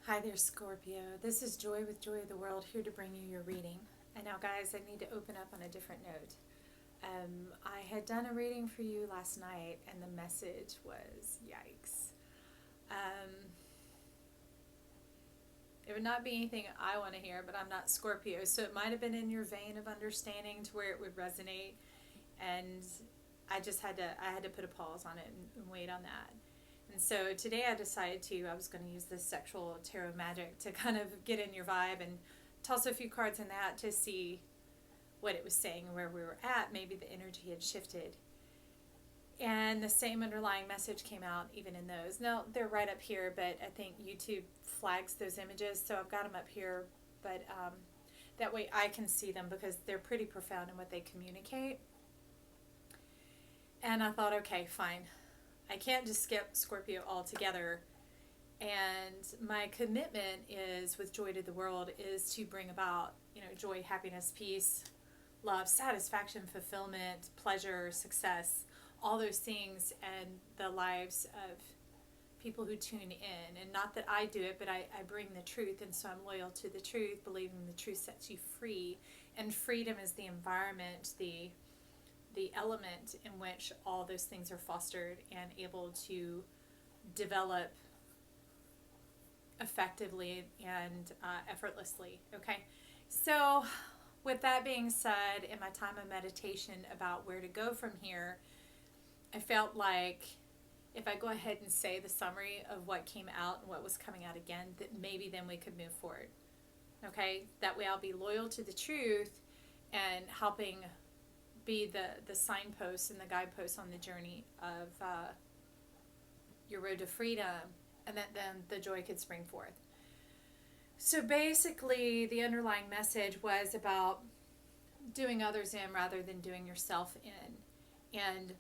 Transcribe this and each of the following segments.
Hi there, Scorpio. This is Joy with Joy of the World, here to bring you your reading. And now, guys, I need to open up on a different note. I had done a reading for you last night, and the message was yikes. Um, it would not be anything I want to hear, but I'm not Scorpio, so it might have been in your vein of understanding to where it would resonate. And I had to put a pause on it and wait on that. And so today I was going to use this sexual tarot magic to kind of get in your vibe and toss a few cards in that to see what it was saying, where we were at. Maybe the energy had shifted. And the same underlying message came out even in those. Now, they're right up here, but I think YouTube flags those images, so I've got them up here. But that way I can see them because they're pretty profound in what they communicate. And I thought, okay, fine. I can't just skip Scorpio altogether. And my commitment is with Joy to the World is to bring about, joy, happiness, peace, love, satisfaction, fulfillment, pleasure, success, all those things, and the lives of people who tune in. And not that I do it, but I bring the truth, and so I'm loyal to the truth, believing the truth sets you free. And freedom is the environment, the element in which all those things are fostered and able to develop effectively and effortlessly. Okay, so with that being said, in my time of meditation about where to go from here, I felt like if I go ahead and say the summary of what came out and what was coming out again, that maybe then we could move forward. Okay, that way I'll be loyal to the truth and helping be the signposts and the guideposts on the journey of your road to freedom, and that then the joy could spring forth. So basically, the underlying message was about doing others in rather than doing yourself in. And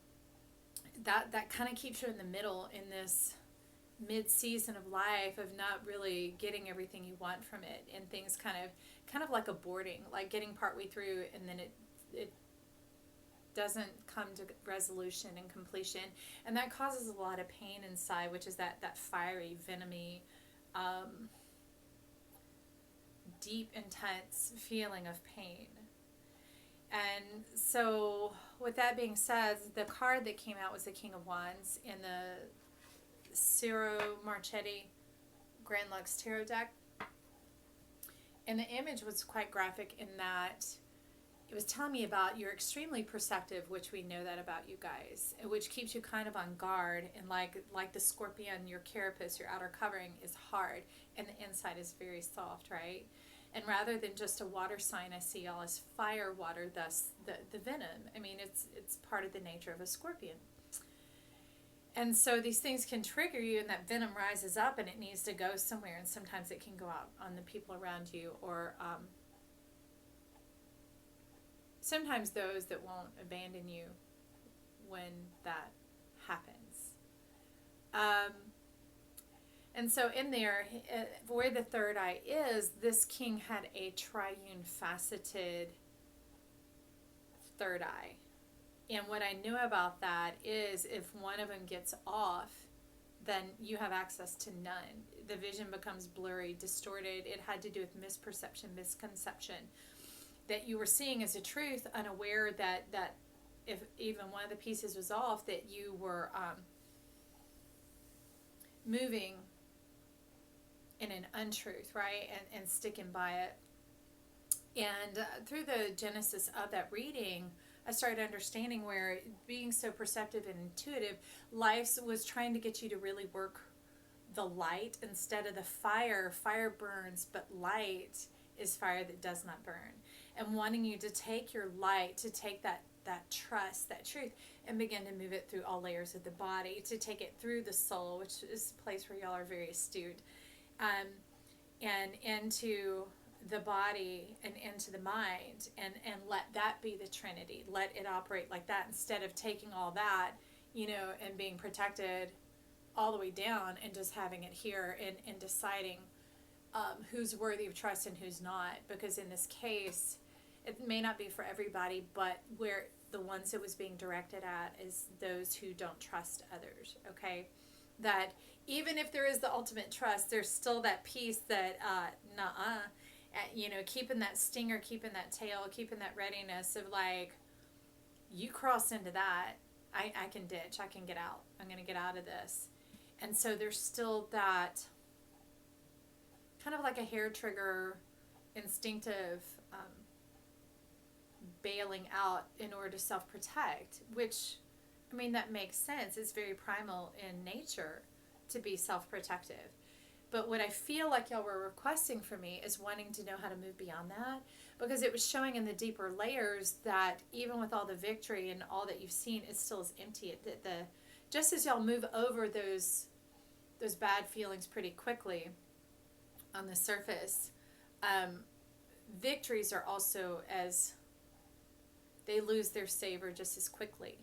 that kind of keeps you in the middle in this mid-season of life of not really getting everything you want from it, and things kind of like aborting, like getting partway through and then it doesn't come to resolution and completion, and that causes a lot of pain inside, which is that fiery, venomy, deep, intense feeling of pain. And so, with that being said, the card that came out was the King of Wands in the Ciro Marchetti Grand Lux Tarot deck, and the image was quite graphic in that it was telling me about you're extremely perceptive, which we know that about you guys, which keeps you kind of on guard. And like the scorpion, your carapace, your outer covering is hard, and the inside is very soft, right? And rather than just a water sign, I see y'all as fire water, thus the venom. I mean, it's part of the nature of a scorpion. And so these things can trigger you, and that venom rises up, and it needs to go somewhere. And sometimes it can go out on the people around you, or sometimes those that won't abandon you when that happens. And so in there, where the third eye is, this king had a triune faceted third eye. And what I knew about that is if one of them gets off, then you have access to none. The vision becomes blurry, distorted. It had to do with misperception, misconception, that you were seeing as a truth, unaware that if even one of the pieces was off, that you were moving in an untruth, right? And sticking by it. And through the genesis of that reading, I started understanding where being so perceptive and intuitive, life was trying to get you to really work the light instead of the fire. Fire burns, but light is fire that does not burn. And wanting you to take your light, to take that trust, that truth, and begin to move it through all layers of the body, to take it through the soul, which is a place where y'all are very astute, and into the body and into the mind, and let that be the Trinity. Let it operate like that instead of taking all that, and being protected all the way down and just having it here and deciding who's worthy of trust and who's not. Because in this case, it may not be for everybody, but where the ones it was being directed at is those who don't trust others, okay? That even if there is the ultimate trust, there's still that piece that, nuh-uh, keeping that stinger, keeping that tail, keeping that readiness of like, you cross into that, I can ditch, I can get out, I'm going to get out of this. And so there's still that kind of like a hair trigger, instinctive bailing out in order to self-protect, which, I mean, that makes sense. It's very primal in nature to be self-protective. But what I feel like y'all were requesting for me is wanting to know how to move beyond that, because it was showing in the deeper layers that even with all the victory and all that you've seen, it still is empty. Just as y'all move over those bad feelings pretty quickly on the surface, victories are also, as they lose their savor just as quickly.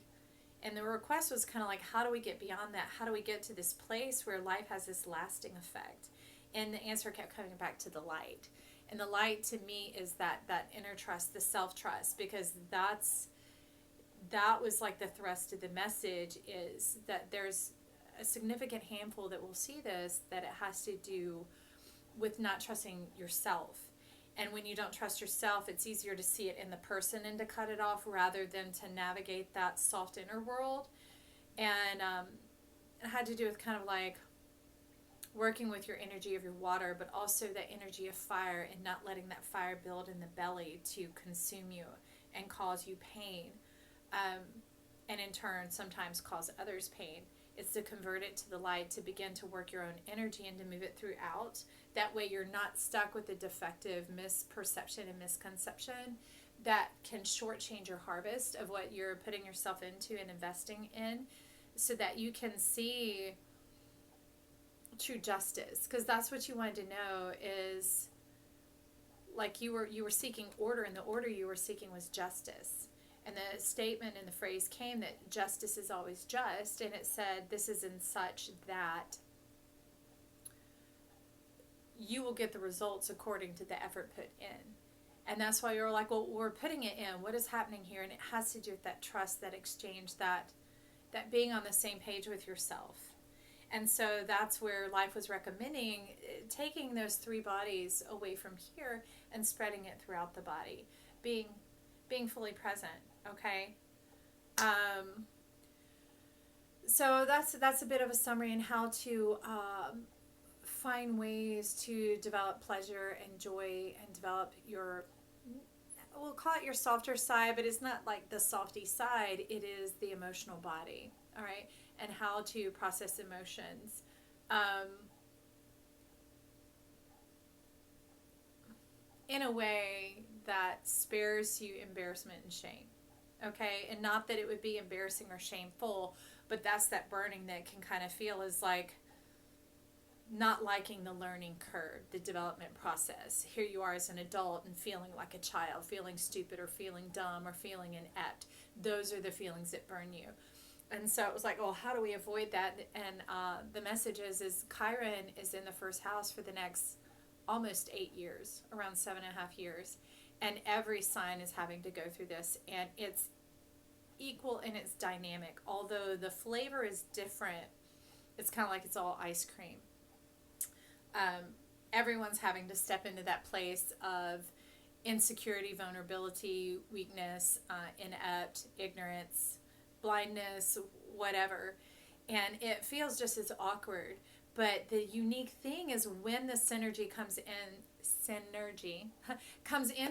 And the request was kind of like, how do we get beyond that? How do we get to this place where life has this lasting effect? And the answer kept coming back to the light. And the light to me is that inner trust, the self-trust, because that was like the thrust of the message, is that there's a significant handful that will see this, that it has to do with not trusting yourself. And when you don't trust yourself, it's easier to see it in the person and to cut it off rather than to navigate that soft inner world. And it had to do with kind of like working with your energy of your water, but also that energy of fire, and not letting that fire build in the belly to consume you and cause you pain, and in turn sometimes cause others pain. It's to convert it to the light, to begin to work your own energy and to move it throughout. That way you're not stuck with the defective misperception and misconception that can shortchange your harvest of what you're putting yourself into and investing in, so that you can see true justice. Because that's what you wanted to know, is like you were seeking order, and the order you were seeking was justice. And the statement and the phrase came that justice is always just, and it said this is in such that you will get the results according to the effort put in. And that's why you're like, well, we're putting it in. What is happening here? And it has to do with that trust, that exchange, that being on the same page with yourself. And so that's where life was recommending taking those 3 bodies away from here and spreading it throughout the body, being fully present. Okay. So that's a bit of a summary on how to find ways to develop pleasure and joy, and develop your, we'll call it your softer side, but it's not like the softy side, it is the emotional body. All right. And how to process emotions. In a way that spares you embarrassment and shame. Okay? And not that it would be embarrassing or shameful, but that's that burning that can kind of feel as like not liking the learning curve, the development process. Here you are as an adult and feeling like a child, feeling stupid or feeling dumb or feeling inept. Those are the feelings that burn you. And so it was like, well, how do we avoid that? And the message is Chiron is in the first house for the next almost 8 years, around 7.5 years. And every sign is having to go through this. And it's equal in its dynamic. Although the flavor is different, it's kind of like it's all ice cream. Everyone's having to step into that place of insecurity, vulnerability, weakness, inept, ignorance, blindness, whatever. And it feels just as awkward. But the unique thing is when the synergy comes in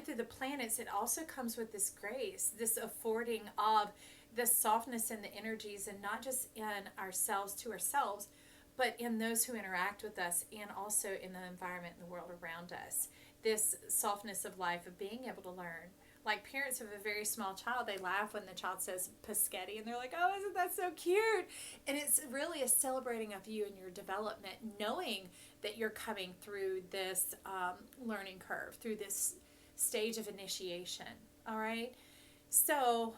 through the planets, it also comes with this grace, this affording of the softness in the energies, and not just in ourselves to ourselves, but in those who interact with us, and also in the environment and the world around us. This softness of life, of being able to learn. Like parents of a very small child, they laugh when the child says Piscetti, and they're like, oh, isn't that so cute? And it's really a celebrating of you and your development, knowing that you're coming through this learning curve, through this stage of initiation. All right? So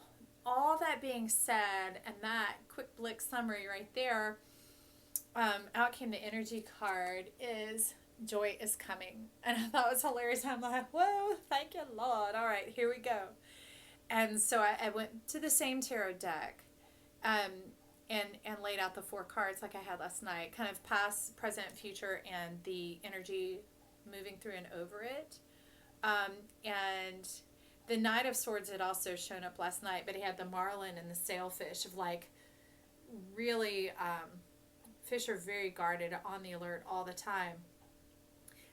all that being said, and that quick blick summary right there, out came the energy card, is joy is coming. And I thought it was hilarious. I'm like, whoa, thank you, Lord. All right, here we go. And so I went to the same tarot deck. and laid out the 4 cards like I had last night, kind of past, present, future, and the energy moving through and over it. And the Knight of Swords had also shown up last night, but he had the marlin and the sailfish of like really, fish are very guarded, on the alert all the time.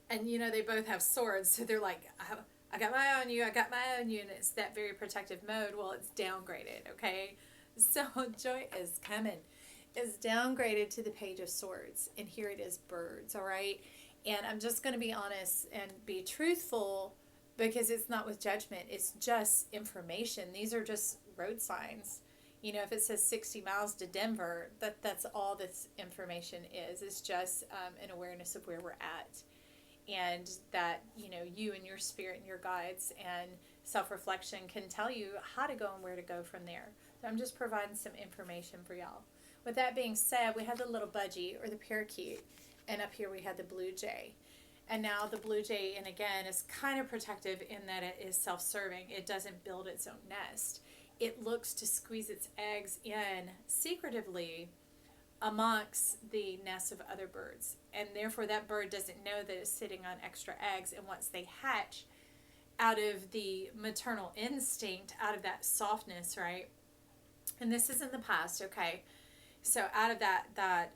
And they both have swords, so they're like, I got my eye on you, I got my eye on you, and it's that very protective mode. Well, it's downgraded, okay? So joy is coming. It's downgraded to the Page of Swords, and here it is, birds, all right? And I'm just going to be honest and be truthful, because it's not with judgment. It's just information. These are just road signs. If it says 60 miles to Denver, that's all this information is. It's just an awareness of where we're at. And that, you and your spirit and your guides and self-reflection can tell you how to go and where to go from there. So I'm just providing some information for y'all. With that being said, we had the little budgie or the parakeet, and up here we had the blue jay. And now the blue jay, and again, is kind of protective in that it is self-serving. It doesn't build its own nest. It looks to squeeze its eggs in secretively amongst the nests of other birds. And therefore that bird doesn't know that it's sitting on extra eggs. And once they hatch, out of the maternal instinct, out of that softness, right? And this is in the past, okay? So out of that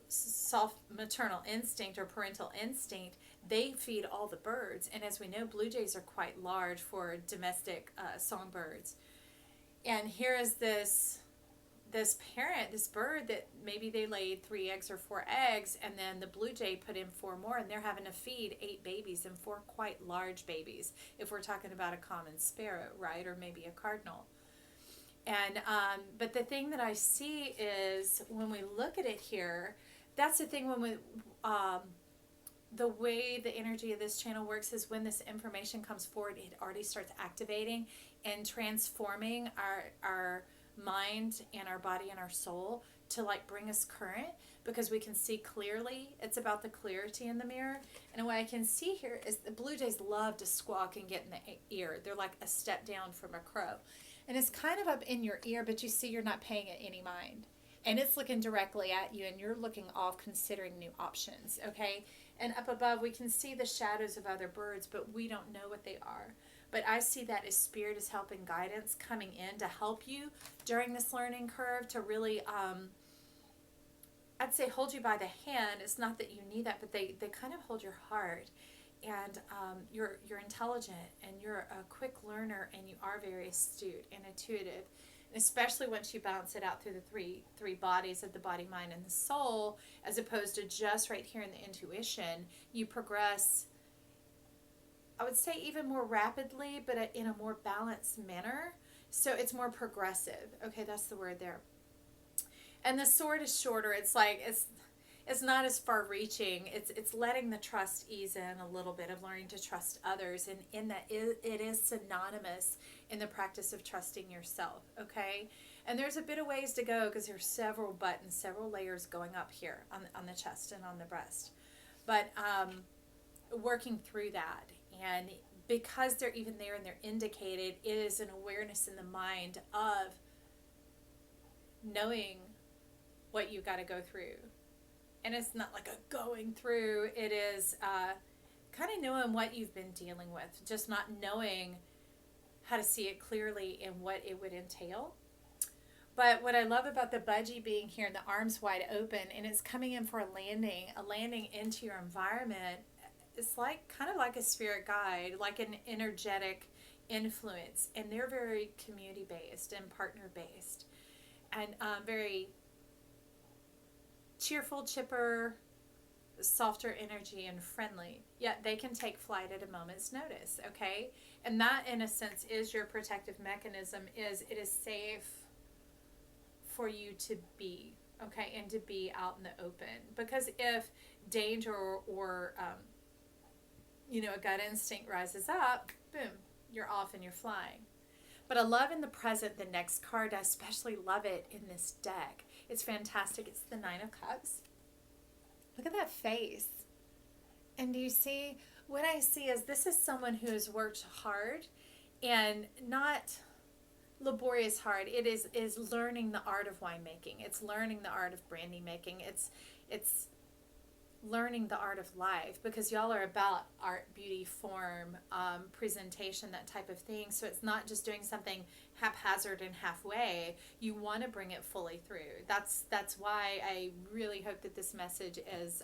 soft maternal instinct or parental instinct, they feed all the birds. And as we know, blue jays are quite large for domestic songbirds. And here is this parent, this bird that maybe they laid 3 eggs or 4 eggs, and then the blue jay put in 4 more, and they're having to feed 8 babies and 4 quite large babies, if we're talking about a common sparrow, right, or maybe a cardinal. And but the thing that I see is when we look at it here, that's the thing when we the way the energy of this channel works is when this information comes forward, it already starts activating and transforming our mind and our body and our soul to like bring us current, because we can see clearly. It's about the clarity in the mirror. And what I can see here is the blue jays love to squawk and get in the ear. They're like a step down from a crow. And it's kind of up in your ear, but you see you're not paying it any mind. And it's looking directly at you, and you're looking off, considering new options, okay? And up above, we can see the shadows of other birds, but we don't know what they are. But I see that as spirit is helping, guidance coming in to help you during this learning curve to really, I'd say, hold you by the hand. It's not that you need that, but they kind of hold your heart. And you're intelligent, and you're a quick learner, and you are very astute and intuitive. And especially once you balance it out through the three bodies of the body, mind, and the soul, as opposed to just right here in the intuition, you progress, I would say, even more rapidly, but in a more balanced manner. So it's more progressive. Okay, that's the word there. And the sword is shorter. It's like it's not as far reaching. It's letting the trust ease in a little bit, of learning to trust others, and in that it is synonymous in the practice of trusting yourself, okay? And there's a bit of ways to go, because there's several buttons, several layers going up here on the chest and on the breast. But working through that, and because they're even there and they're indicated, it is an awareness in the mind of knowing what you've got to go through. And it's not like a going through, it is kind of knowing what you've been dealing with, just not knowing how to see it clearly and what it would entail. But what I love about the budgie being here and the arms wide open, and it's coming in for a landing into your environment, it's like kind of like a spirit guide, like an energetic influence. And they're very community based and partner based, and very cheerful, chipper, softer energy, and friendly. Yet they can take flight at a moment's notice, okay? And that, in a sense, is your protective mechanism. It is safe for you to be, okay, and to be out in the open. Because if danger or a gut instinct rises up, boom, you're off and you're flying. But I love in the present the next card. I especially love it in this deck. It's fantastic. It's the 9 of Cups. Look at that face. And do you see, what I see is this is someone who has worked hard and not laborious hard. It is learning the art of winemaking. It's learning the art of brandy making. It's learning the art of life, because y'all are about art, beauty, form, presentation, that type of thing. So it's not just doing something haphazard and halfway. You want to bring it fully through. That's why I really hope that this message is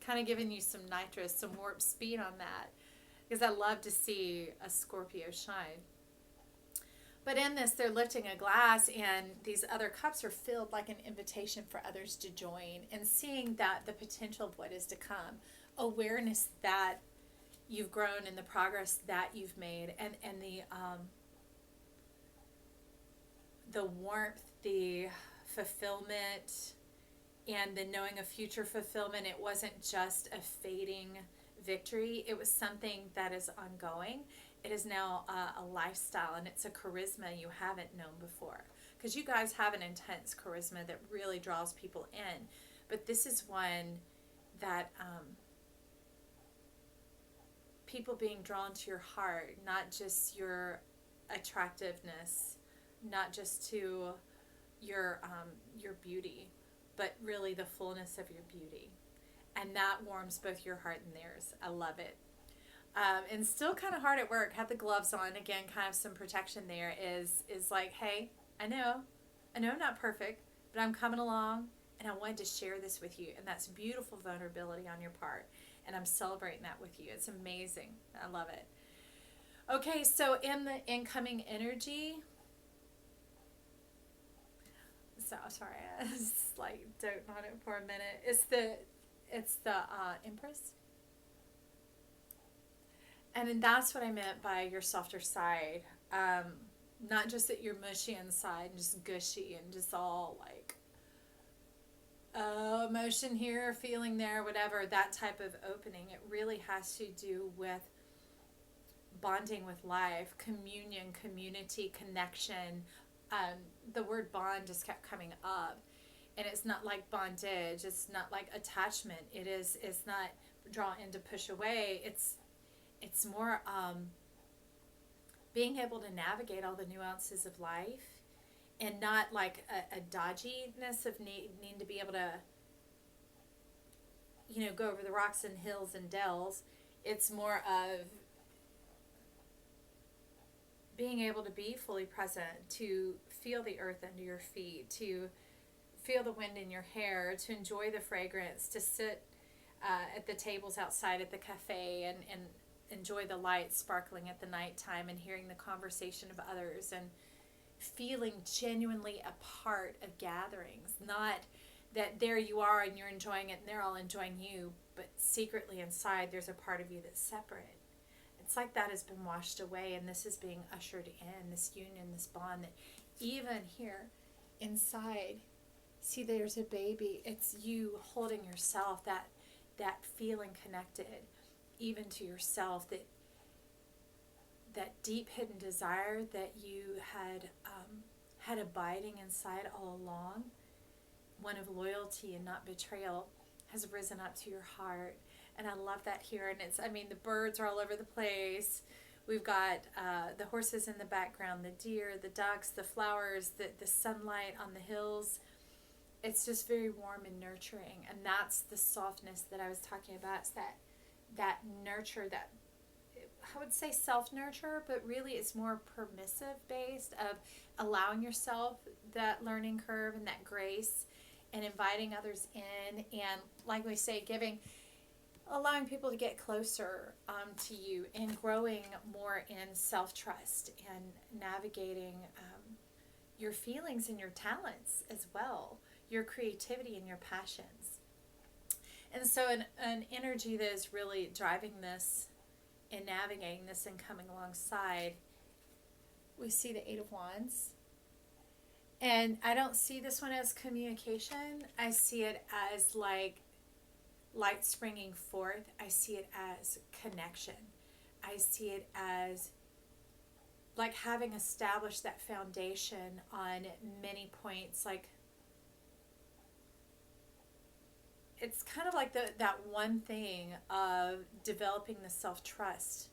kind of giving you some nitrous, some warp speed on that, because I love to see a Scorpio shine. But in this, they're lifting a glass, and these other cups are filled like an invitation for others to join, and seeing that the potential of what is to come, awareness that you've grown and the progress that you've made, and the warmth, the fulfillment, and the knowing of future fulfillment. It wasn't just a fading victory. It was something that is ongoing. It is now a lifestyle, and it's a charisma you haven't known before. Because you guys have an intense charisma that really draws people in. But this is one that people being drawn to your heart, not just your attractiveness, not just to your beauty, but really the fullness of your beauty. And that warms both your heart and theirs. I love it. And still kind of hard at work. Have the gloves on again. Kind of some protection there. Is like, hey, I know I'm not perfect, but I'm coming along, and I wanted to share this with you. And that's beautiful vulnerability on your part, and I'm celebrating that with you. It's amazing. I love it. Okay, so in the incoming energy. So sorry, I just like doting on it for a minute. It's the Empress. And that's what I meant by your softer side. Not just that you're mushy inside and just gushy and just all like emotion here, feeling there, whatever, that type of opening. It really has to do with bonding with life, communion, community, connection. The word bond just kept coming up. And it's not like bondage. It's not like attachment. It's not draw in to push away. It's more being able to navigate all the nuances of life, and not like a dodginess of needing to be able to, go over the rocks and hills and dells. It's more of being able to be fully present, to feel the earth under your feet, to feel the wind in your hair, to enjoy the fragrance, to sit at the tables outside at the cafe and enjoy the lights sparkling at the nighttime, and hearing the conversation of others, and feeling genuinely a part of gatherings. Not that there you are and you're enjoying it and they're all enjoying you, but secretly inside there's a part of you that's separate. It's like that has been washed away, and this is being ushered in, this union, this bond, that even here inside, see, there's a baby. It's you holding yourself, that feeling connected even to yourself, that deep hidden desire that you had abiding inside all along, one of loyalty and not betrayal, has risen up to your heart. And I love that here. And the birds are all over the place. We've got the horses in the background, the deer, the ducks, the flowers, the sunlight on the hills. It's just very warm and nurturing. And that's the softness that I was talking about. It's that nurture, that I would say self-nurture, but really it's more permissive based, of allowing yourself that learning curve and that grace, and inviting others in, and like we say, allowing people to get closer to you, and growing more in self-trust, and navigating your feelings and your talents as well, your creativity and your passions. And so an energy that is really driving this and navigating this and coming alongside, we see the Eight of Wands. And I don't see this one as communication. I see it as like light springing forth. I see it as connection. I see it as like having established that foundation on many points. Like, it's kind of like that one thing of developing the self-trust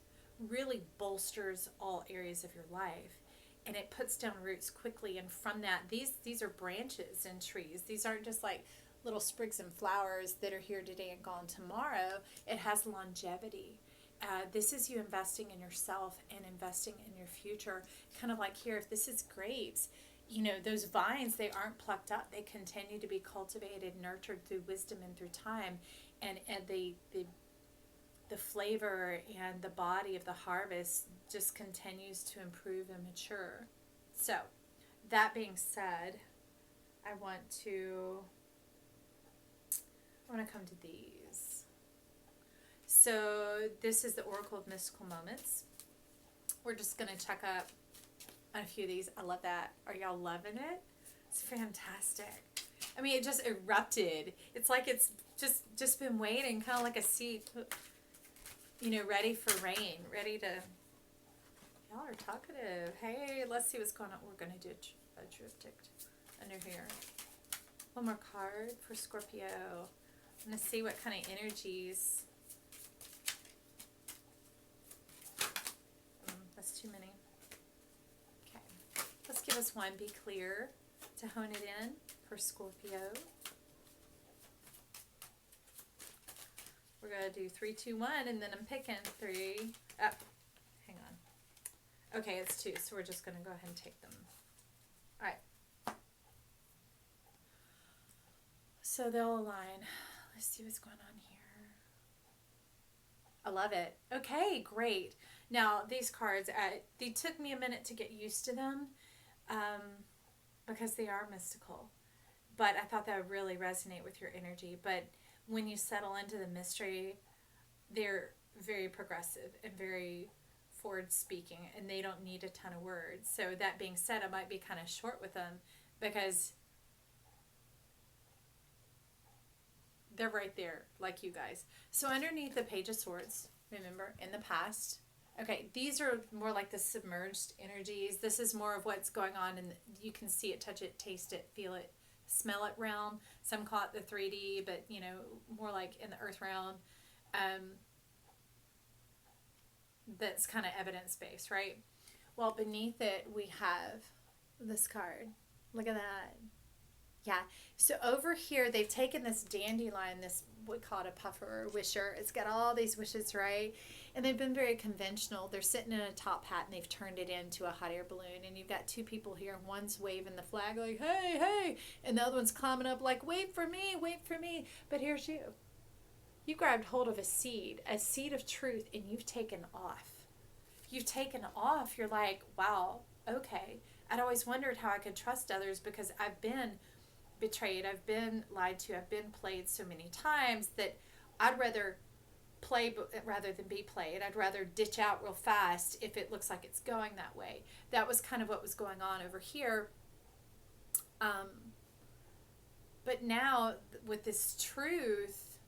really bolsters all areas of your life. and it puts down roots quickly. And from that, these are branches in trees. These aren't just like little sprigs and flowers that are here today and gone tomorrow. It has longevity. This is you investing in yourself and investing in your future. Kind of like here, if this is grapes, you know, those vines, they aren't plucked up. They continue to be cultivated, nurtured through wisdom and through time. And the flavor and the body of the harvest just continues to improve and mature. So, that being said, I want to come to these. So, this is the Oracle of Mystical Moments. We're just going to check up on a few of these. I love that. Are y'all loving it? It's fantastic. I mean, it just erupted. It's like it's just been waiting, kind of like a seed, you know, ready for rain, ready to... Y'all are talkative. Hey, let's see what's going on. We're going to do a triptych under here. One more card for Scorpio. I'm going to see what kind of energies... that's too many. Okay. Let's give us one. Be clear to hone it in for Scorpio. We're going to do 3, 2, 1, and then I'm picking 3. Oh, hang on. Okay, it's 2, so we're just going to go ahead and take them. All right. So they'll align. Let's see what's going on here. I love it. Okay, great. Now, these cards, they took me a minute to get used to them because they are mystical. But I thought that would really resonate with your energy. But when you settle into the mystery, they're very progressive and very forward speaking, and they don't need a ton of words. So that being said, I might be kind of short with them because they're right there, like you guys. So underneath the Page of Swords, remember, in the past. Okay, these are more like the submerged energies. This is more of what's going on, and you can see it, touch it, taste it, feel it, smell it realm. Some call it the 3D, but, you know, more like in the earth realm. That's kind of evidence-based, right? Well, beneath it, we have this card. Look at that. Yeah. So over here, they've taken this dandelion, this, we call it a puffer or wisher. It's got all these wishes, right? And they've been very conventional. They're sitting in a top hat, and they've turned it into a hot air balloon. And you've got 2 people here. One's waving the flag like, hey, hey. And the other one's climbing up like, wait for me, wait for me. But here's you. You grabbed hold of a seed of truth, and you've taken off. You've taken off. You're like, wow, okay. I'd always wondered how I could trust others because I've been betrayed, I've been lied to, I've been played so many times that I'd rather play rather than be played. I'd rather ditch out real fast if it looks like it's going that way. That was kind of what was going on over here. But now with this truth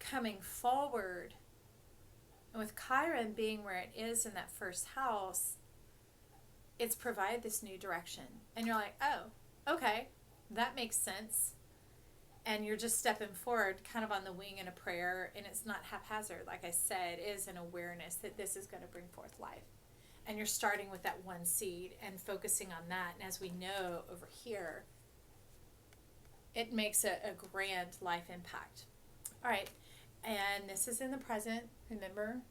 coming forward, and with Chiron being where it is in that first house, it's provided this new direction. And you're like, oh, okay. That makes sense. And you're just stepping forward kind of on the wing in a prayer, and it's not haphazard. Like I said, it is an awareness that this is going to bring forth life. And you're starting with that one seed and focusing on that. And as we know over here, it makes a grand life impact. All right. And this is in the present. Remember,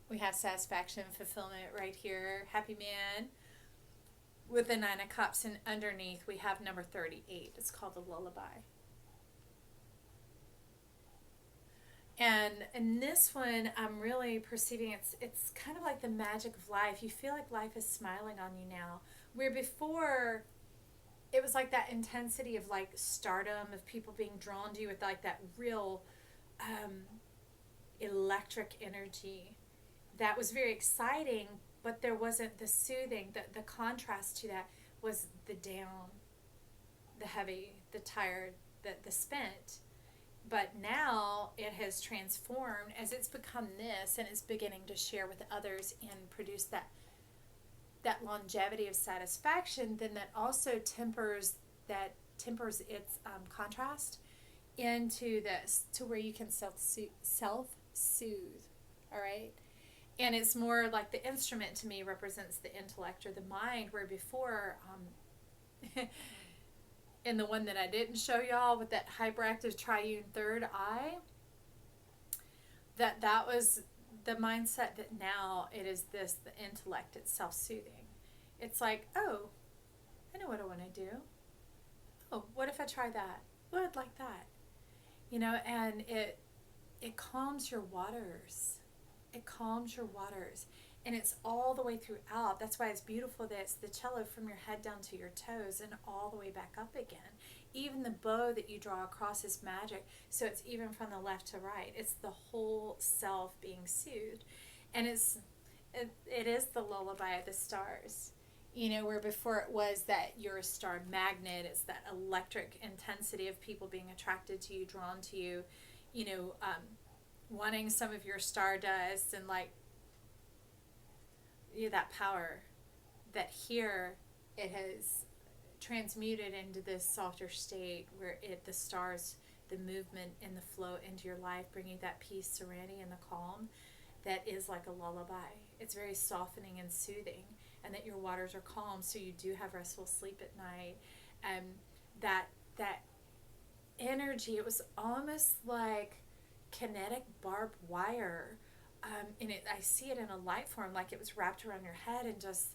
we have satisfaction, fulfillment right here. Happy man. With the 9 of Cups, and underneath we have number 38. It's called the lullaby. And in this one, I'm really perceiving it's kind of like the magic of life. You feel like life is smiling on you now. Where before, it was like that intensity of like stardom, of people being drawn to you with like that real electric energy. That was very exciting. But there wasn't the soothing. The contrast to that was the down, the heavy, the tired, the spent. But now it has transformed as it's become this, and it's beginning to share with others and produce that longevity of satisfaction. Then that also tempers its contrast into this, to where you can self-soothe. All right. And it's more like the instrument to me represents the intellect or the mind, where before, in the one that I didn't show y'all with that hyperactive triune third eye, that was the mindset. That now it is this, the intellect, it's self-soothing. It's like, oh, I know what I want to do. Oh, what if I try that? Oh, I'd like that. And it calms your waters. It calms your waters. And it's all the way throughout. That's why it's beautiful that it's the cello from your head down to your toes and all the way back up again. Even the bow that you draw across is magic. So it's even from the left to right. It's the whole self being soothed. And it is the lullaby of the stars. Where before it was that you're a star magnet, it's that electric intensity of people being attracted to you, drawn to you, wanting some of your stardust and that power. That here it has transmuted into this softer state where the stars, the movement and the flow into your life, bring you that peace, serenity, and the calm that is like a lullaby. It's very softening and soothing. And that your waters are calm, so you do have restful sleep at night. That energy, it was almost like kinetic barbed wire. I see it in a light form, like it was wrapped around your head and just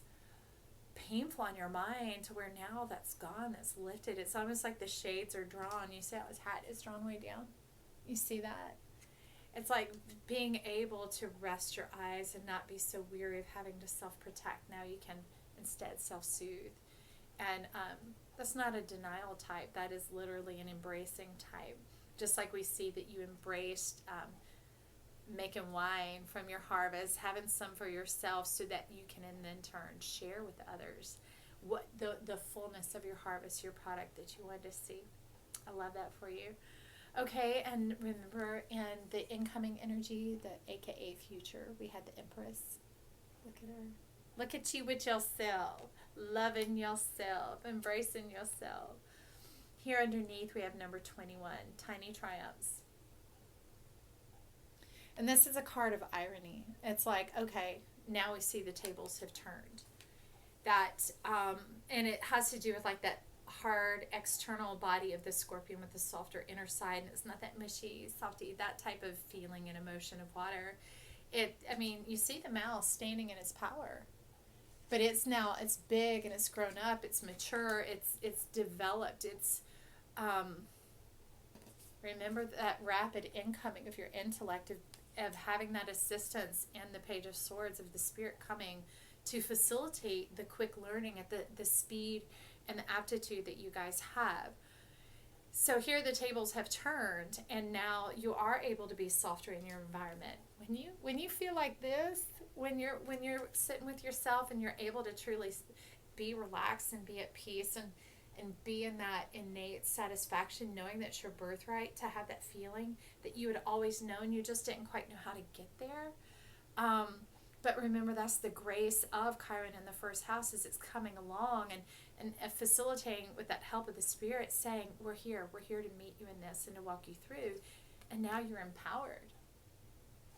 painful on your mind, to where now that's gone, that's lifted. It's almost like the shades are drawn. You see how his hat is drawn way down? You see that? It's like being able to rest your eyes and not be so weary of having to self-protect. Now you can instead self-soothe. And that's not a denial type. That is literally an embracing type. Just like we see that you embraced making wine from your harvest, having some for yourself so that you can in then turn share with others what the fullness of your harvest, your product that you wanted to see. I love that for you. Okay, and remember, in the incoming energy, the AKA future, we had the Empress. Look at her. Look at you with yourself, loving yourself, embracing yourself. Here underneath, we have number 21, Tiny Triumphs. And this is a card of irony. It's like, okay, now we see the tables have turned. That, and it has to do with like that hard external body of the scorpion with the softer inner side, and it's not that mushy, softy, that type of feeling and emotion of water. You see the mouse standing in its power, but it's big and it's grown up, it's mature, it's developed, it's remember that rapid incoming of your intellect, of having that assistance and the Page of Swords of the Spirit coming to facilitate the quick learning at the speed and the aptitude that you guys have. So here the tables have turned, and now you are able to be softer in your environment. When you feel like this, when you're sitting with yourself and you're able to truly be relaxed and be at peace and be in that innate satisfaction, knowing that's your birthright to have that feeling that you had always known, you just didn't quite know how to get there. But remember, that's the grace of Chiron in the first house, as it's coming along and facilitating with that help of the Spirit, saying, we're here to meet you in this and to walk you through. And now you're empowered.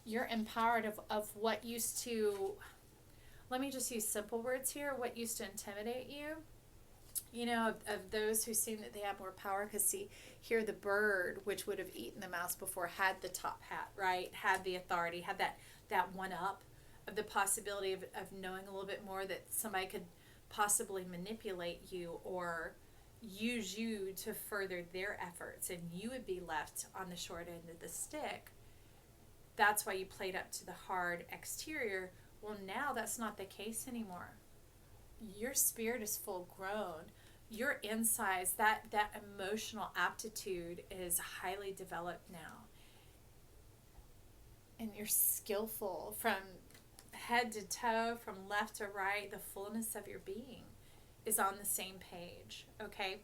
You're empowered of what used to, let me just use simple words here, what used to intimidate you. Of those who seem that they have more power, because see, here the bird, which would have eaten the mouse before, had the top hat, right? Had the authority, had that one up of the possibility of knowing a little bit more, that somebody could possibly manipulate you or use you to further their efforts, and you would be left on the short end of the stick. That's why you played up to the hard exterior. Well, now that's not the case anymore. Your spirit is full grown. Your insides, that emotional aptitude is highly developed now. And you're skillful from head to toe, from left to right. The fullness of your being is on the same page, okay?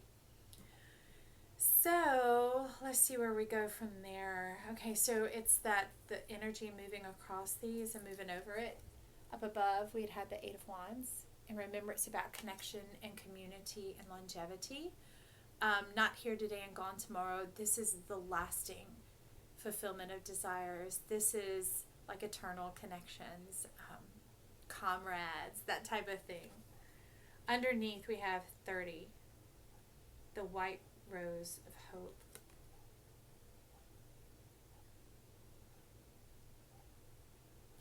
So let's see where we go from there. Okay, so it's that the energy moving across these and moving over it. Up above, we'd had the Eight of Wands. And remember, it's about connection and community and longevity. Not here today and gone tomorrow. This is the lasting fulfillment of desires. This is like eternal connections, comrades, that type of thing. Underneath we have 30, the white rose of hope.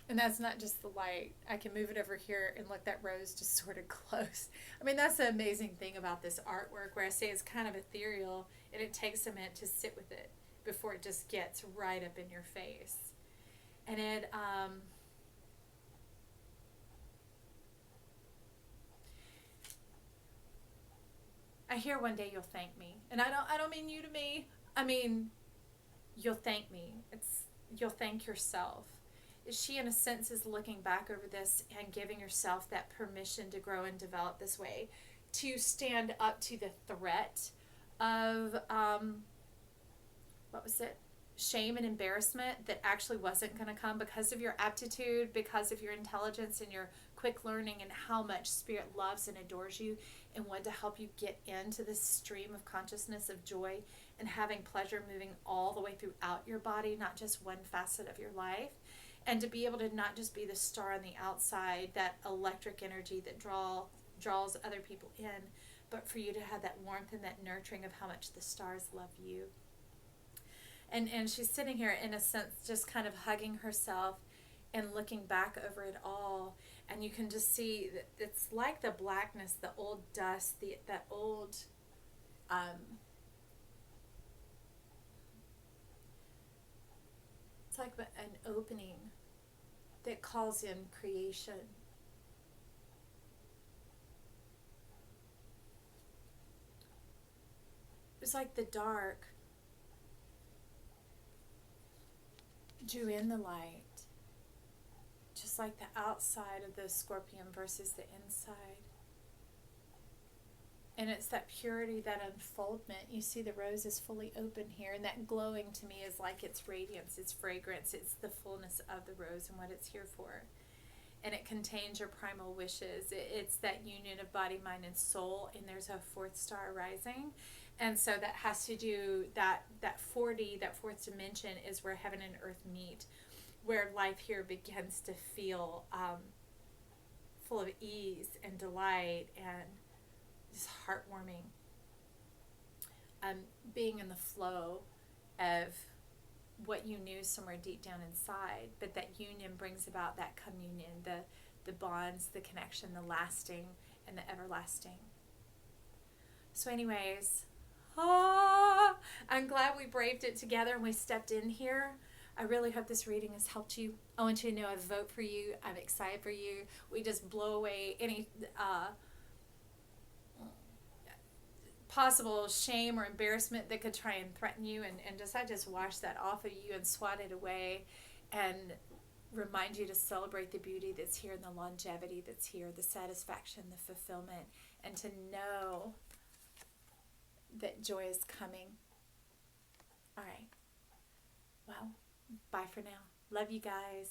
And that's not just the light. I can move it over here and let that rose just sort of close. I mean, that's the amazing thing about this artwork, where I say it's kind of ethereal and it takes a minute to sit with it before it just gets right up in your face. And it, I hear one day you'll thank me. And I don't mean you to me. I mean, you'll thank me. You'll thank yourself. She, in a sense, is looking back over this and giving yourself that permission to grow and develop this way, to stand up to the threat of, what was it? Shame and embarrassment that actually wasn't going to come because of your aptitude, because of your intelligence and your quick learning, and how much Spirit loves and adores you and wanted to help you get into this stream of consciousness of joy and having pleasure moving all the way throughout your body, not just one facet of your life. And to be able to not just be the star on the outside, that electric energy that draws other people in, but for you to have that warmth and that nurturing of how much the stars love you. And she's sitting here, in a sense, just kind of hugging herself and looking back over it all. And you can just see that it's like the blackness, the old dust, that old... it's like an opening that calls in creation. It's like the dark drew in the light, just like the outside of the scorpion versus the inside. And it's that purity, that unfoldment. You see the rose is fully open here, and that glowing to me is like its radiance, its fragrance, it's the fullness of the rose and what it's here for. And it contains your primal wishes. It's that union of body, mind, and soul, and there's a fourth star rising. And so that has to do, that 4D, that fourth dimension, is where heaven and earth meet, where life here begins to feel full of ease and delight and just heartwarming. Being in the flow of what you knew somewhere deep down inside, but that union brings about that communion, the bonds, the connection, the lasting and the everlasting. So anyways, I'm glad we braved it together and we stepped in here. I really hope this reading has helped you. I want you to know I vote for you. I'm excited for you. We just blow away any possible shame or embarrassment that could try and threaten you, and I just wash that off of you and swat it away, and remind you to celebrate the beauty that's here and the longevity that's here, the satisfaction, the fulfillment, and to know that joy is coming. All right. Well, bye for now. Love you guys.